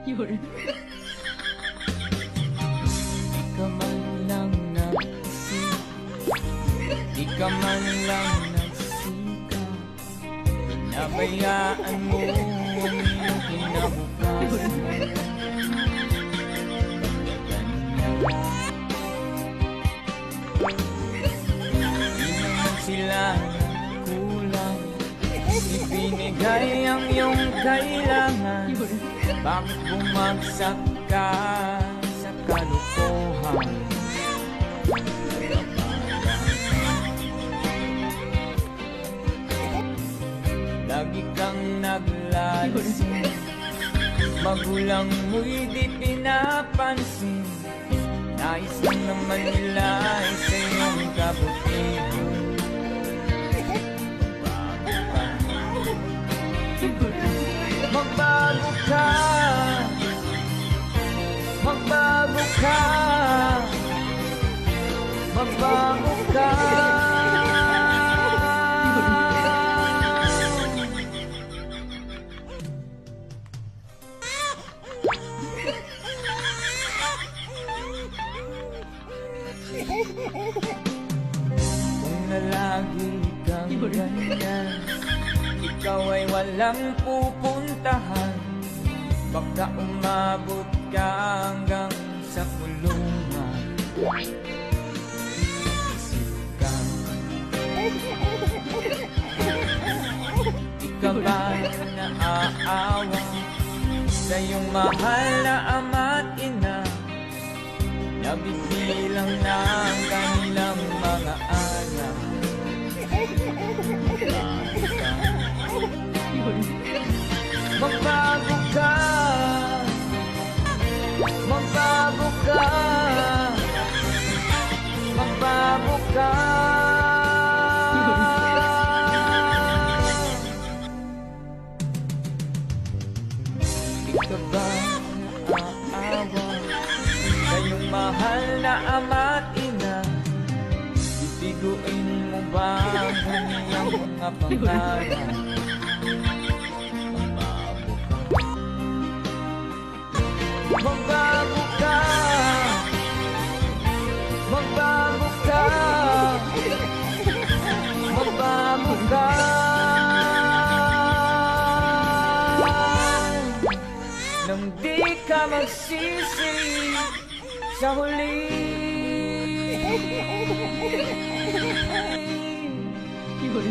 Yun. Di ka man lang naisip, di ka man lang nagsika, nabayaan mo ang iyong kinabukasan. Di naman sila kulang, ibinigay ang iyong kailangan. Bakit bumagsak ka sa kalokohan? Lagi kang naglalasing, magulang mo'y di pinapansin. Nais lang naman nila ay sa iyong kabutihan. Magbago ka, magbago ka, magbago ka. Kung nalagi kang ganyan, ikaw ay walang pupuntahan. Baka umabot ka hanggang sa kulungan. Isip ka, di ka ba naaawa sa iyong mahal na ama't ina? Nabibilang na ang kanilang mga anak. Magbago ka, magbago ka, magbago ka. Di ka ba naaawa sa iyong mahal na ama't ina? Bibiguin mo ba ang kanyang mga pangarap? Magbago ka, magbago ka, magbago ka. Nang di ka magsisi sa huli. Yun.